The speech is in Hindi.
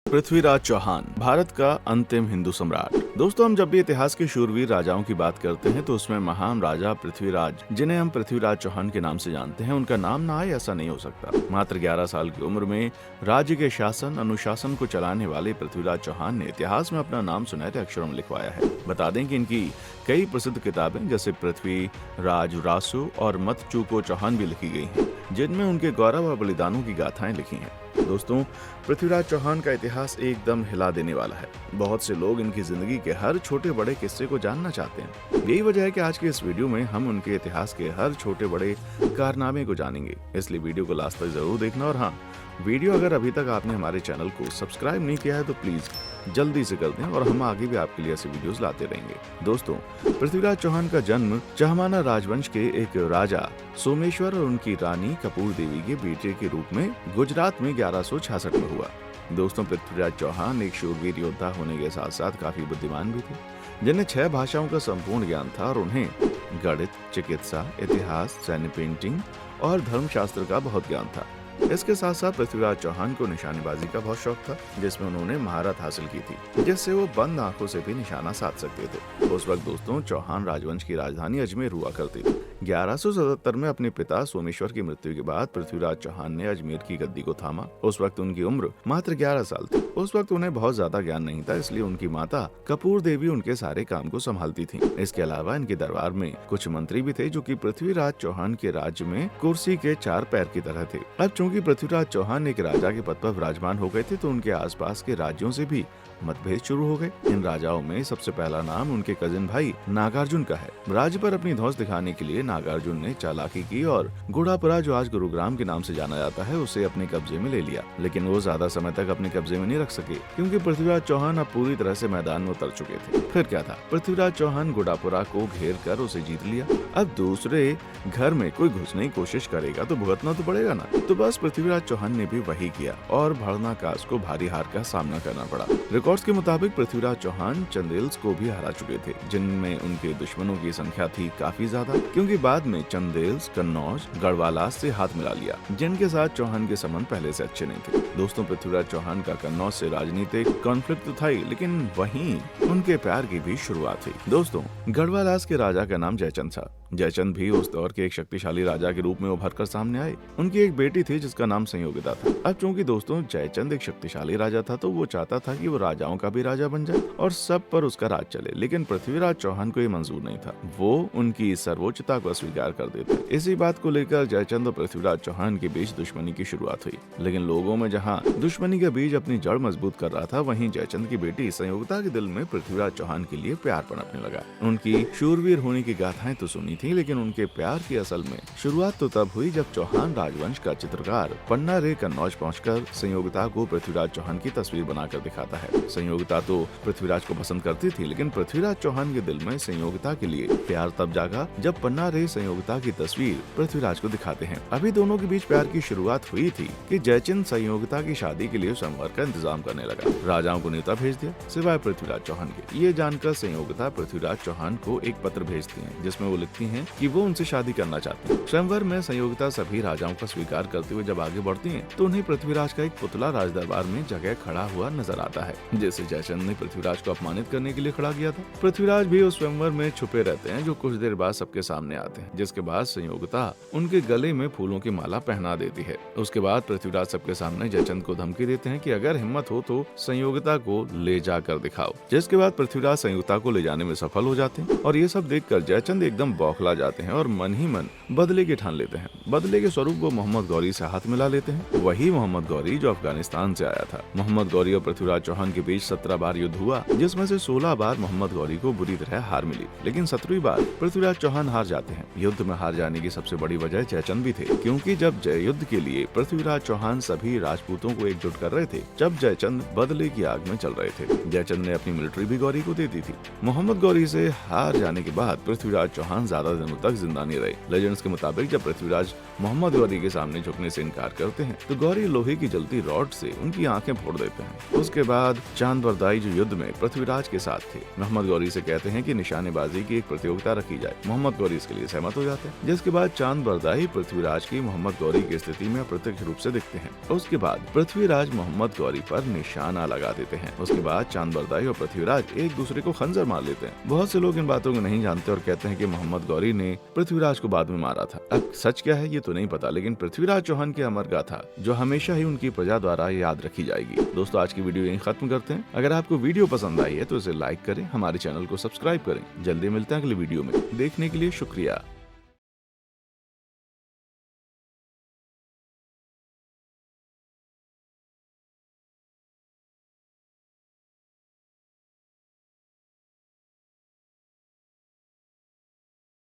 पृथ्वीराज चौहान, भारत का अंतिम हिंदू सम्राट। दोस्तों, हम जब भी इतिहास के शूरवीर राजाओं की बात करते हैं तो उसमें महान राजा पृथ्वीराज, जिन्हें हम पृथ्वीराज चौहान के नाम से जानते हैं, उनका नाम ना आए ऐसा नहीं हो सकता। मात्र 11 साल की उम्र में राज्य के शासन अनुशासन को चलाने वाले पृथ्वीराज चौहान ने इतिहास में अपना नाम सुनहरे अक्षरों में लिखवाया है। बता दें कि इनकी कई प्रसिद्ध किताबें जैसे पृथ्वी राज रासु और मत चूको चौहान भी लिखी गई हैं, जिनमें उनके गौरव और बलिदानों की गाथाएं लिखी हैं। दोस्तों, पृथ्वीराज चौहान का इतिहास एकदम हिला देने वाला है। बहुत से लोग इनकी जिंदगी के हर छोटे बड़े किस्से को जानना चाहते हैं। यही वजह है कि आज के इस वीडियो में हम उनके इतिहास के हर छोटे बड़े कारनामे को जानेंगे। इसलिए वीडियो को लास्ट तक जरूर देखना। और हाँ, वीडियो अगर अभी तक आपने हमारे चैनल को सब्सक्राइब नहीं किया है तो प्लीज जल्दी से कर दें, और हम आगे भी आपके लिए ऐसे वीडियोस लाते रहेंगे। दोस्तों, पृथ्वीराज चौहान का जन्म चहमाना राजवंश के एक राजा सोमेश्वर और उनकी रानी कपूर देवी के बेटे के रूप में गुजरात में 1166 में हुआ। दोस्तों, पृथ्वीराज चौहान एक शूरवीर योद्धा होने के साथ साथ काफी बुद्धिमान भी थे, जिन्हें 6 भाषाओं का संपूर्ण ज्ञान था और उन्हें गणित, चिकित्सा, इतिहास, सैन्य, पेंटिंग और धर्मशास्त्र का बहुत ज्ञान था। इसके साथ साथ पृथ्वीराज चौहान को निशानेबाजी का बहुत शौक था, जिसमें उन्होंने महारत हासिल की थी, जिससे वो बंद आंखों से भी निशाना साध सकते थे। उस वक्त दोस्तों, चौहान राजवंश की राजधानी अजमेर हुआ करती थी। 1177 में अपने पिता सोमेश्वर की मृत्यु के बाद पृथ्वीराज चौहान ने अजमेर की गद्दी को थामा। उस वक्त उनकी उम्र मात्र 11 साल थी। उस वक्त उन्हें बहुत ज्यादा ज्ञान नहीं था, इसलिए उनकी माता कपूर देवी उनके सारे काम को संभालती थी। इसके अलावा इनके दरबार में कुछ मंत्री भी थे जो कि पृथ्वीराज चौहान के राज्य में कुर्सी के 4 पैर की तरह थे। अब चूंकि पृथ्वीराज चौहान एक राजा के पद पर विराजमान हो गए थे, तो उनके आसपास के राज्यों से भी मतभेद शुरू हो गए। इन राजाओं में सबसे पहला नाम उनके कजिन भाई नागार्जुन का है। राज्य पर अपनी धौंस दिखाने के लिए नागार्जुन ने चालाकी की और गुड़ापुरा, जो आज गुरुग्राम के नाम से जाना जाता है, उसे अपने कब्जे में ले लिया। लेकिन वो ज्यादा समय तक अपने कब्जे में नहीं रख सके, क्योंकि पृथ्वीराज चौहान अब पूरी तरह से मैदान में उतर चुके थे। फिर क्या था, पृथ्वीराज चौहान गुड़ापुरा को घेर कर उसे जीत लिया। अब दूसरे घर में कोई घुसने की कोशिश करेगा तो भुगतना तो पड़ेगा ना। तो बस पृथ्वीराज चौहान ने भी वही किया और भड़नाकास को भारी हार का सामना करना पड़ा। रिकॉर्ड्स के मुताबिक पृथ्वीराज चौहान चंदेल्स को भी हरा चुके थे, जिनमें उनके दुश्मनों की संख्या थी काफी ज्यादा, क्योंकि बाद में चंदेल्स, कन्नौज, गढ़वालास से हाथ मिला लिया, जिनके साथ चौहान के संबंध पहले से अच्छे नहीं थे। दोस्तों, पृथ्वीराज चौहान का कन्नौज से राजनीतिक कॉन्फ्लिक्ट तो था ही, लेकिन वहीं उनके प्यार की भी शुरुआत हुई। दोस्तों, गढ़वालास के राजा का नाम जयचंद था। जयचंद भी उस दौर के एक शक्तिशाली राजा के रूप में उभर कर सामने आए। उनकी एक बेटी थी जिसका नाम संयोगिता था। अब चूंकि दोस्तों जयचंद एक शक्तिशाली राजा था, तो वो चाहता था कि वो राजाओं का भी राजा बन जाए और सब पर उसका राज चले, लेकिन पृथ्वीराज चौहान को ये मंजूर नहीं था। वो उनकी सर्वोच्चता को अस्वीकार कर देते। इसी बात को लेकर जयचंद और पृथ्वीराज चौहान के बीच दुश्मनी की शुरुआत हुई। लेकिन लोगों में जहाँ दुश्मनी का बीज अपनी जड़ मजबूत कर रहा था, वहीं जयचंद की बेटी संयोगिता के दिल में पृथ्वीराज चौहान के लिए प्यार पनपने लगा। उनकी शूरवीर होने की गाथाएं तो सुनी थी, लेकिन उनके प्यार की असल में शुरुआत तो तब हुई जब चौहान राजवंश का चित्रकार पन्ना रे कन्नौज पहुंचकर संयोगिता को पृथ्वीराज चौहान की तस्वीर बनाकर दिखाता है। संयोगिता तो पृथ्वीराज को पसंद करती थी, लेकिन पृथ्वीराज चौहान के दिल में संयोगिता के लिए प्यार तब जागा जब पन्ना रे संयोगिता की तस्वीर पृथ्वीराज को दिखाते हैं। अभी दोनों के बीच प्यार की शुरुआत हुई थी कि जयचंद संयोगिता की शादी के लिए संवर का इंतजाम करने लगा। राजाओं को न्योता भेज दिया सिवाय पृथ्वीराज चौहान के। ये जानकर संयोगिता पृथ्वीराज चौहान को एक पत्र भेजती है, जिसमें वो लिखती हैं कि वो उनसे शादी करना चाहती हैं। स्वयंवर में संयोगिता सभी राजाओं का स्वीकार करते हुए जब आगे बढ़ती हैं, तो उन्हें पृथ्वीराज का एक पुतला राजदरबार में जगह खड़ा हुआ नजर आता है, जिसे जयचंद ने पृथ्वीराज को अपमानित करने के लिए खड़ा किया था। पृथ्वीराज भी उस स्वयंवर में छुपे रहते हैं, जो कुछ देर बाद सबके सामने आते हैं, जिसके बाद संयोगिता उनके गले में फूलों की माला पहना देती है। उसके बाद पृथ्वीराज सबके सामने जयचंद को धमकी देते हैं कि अगर हिम्मत हो तो संयोगिता को ले जाकर दिखाओ, जिसके बाद पृथ्वीराज संयोगिता को ले जाने में सफल हो जाते हैं। और ये सब देखकर जयचंद एकदम बौखला जाते हैं और मन ही मन बदले की ठान लेते हैं। बदले के स्वरूप वो मोहम्मद गौरी से हाथ मिला लेते हैं, वही मोहम्मद गौरी जो अफगानिस्तान से आया था। मोहम्मद गौरी और पृथ्वीराज चौहान के बीच 17 बार युद्ध हुआ, जिसमें से 16 बार मोहम्मद गौरी को बुरी तरह हार मिली, लेकिन 17वीं बार पृथ्वीराज चौहान हार जाते हैं। युद्ध में हार जाने की सबसे बड़ी वजह जयचंद भी थे, क्योंकि जब युद्ध के लिए पृथ्वीराज चौहान सभी राजपूतों को एकजुट कर रहे थे, जब जयचंद बदले की आग में चल रहे थे। जयचंद ने अपनी मिलिट्री भी गौरी को दे दी थी। मोहम्मद गौरी से हार जाने के बाद पृथ्वीराज चौहान ज्यादा ज्यादा दिनों तक जिंदा नहीं रहे। लेजेंड्स के मुताबिक जब पृथ्वीराज मोहम्मद गौरी के सामने झुकने से इनकार करते हैं तो गौरी लोहे की जलती रॉड से उनकी आंखें फोड़ देते हैं। उसके बाद चांद बरदाई जो युद्ध में पृथ्वीराज के साथ थे, मोहम्मद गौरी से कहते हैं कि निशानेबाजी की एक प्रतियोगिता रखी जाए। मोहम्मद गौरी इसके लिए सहमत हो जाते हैं, जिसके बाद चांद बरदाई पृथ्वीराज की मोहम्मद गौरी की स्थिति में अप्रत्यक्ष रूप से दिखते हैं। उसके बाद पृथ्वीराज मोहम्मद गौरी पर निशाना लगा देते हैं। उसके बाद चांद बरदाई और पृथ्वीराज एक दूसरे को खंजर मार लेते हैं। बहुत से लोग इन बातों को नहीं जानते और कहते हैं कि मोहम्मद गौरी ने पृथ्वीराज को बाद में मारा था। अब सच क्या है ये तो नहीं पता, लेकिन पृथ्वीराज चौहान की अमर गाथा जो हमेशा ही उनकी प्रजा द्वारा याद रखी जाएगी। दोस्तों आज की वीडियो यहीं खत्म करते हैं। अगर आपको वीडियो पसंद आई है तो इसे लाइक करें, हमारे चैनल को सब्सक्राइब करें। जल्दी मिलते हैं अगले वीडियो में। देखने के लिए शुक्रिया।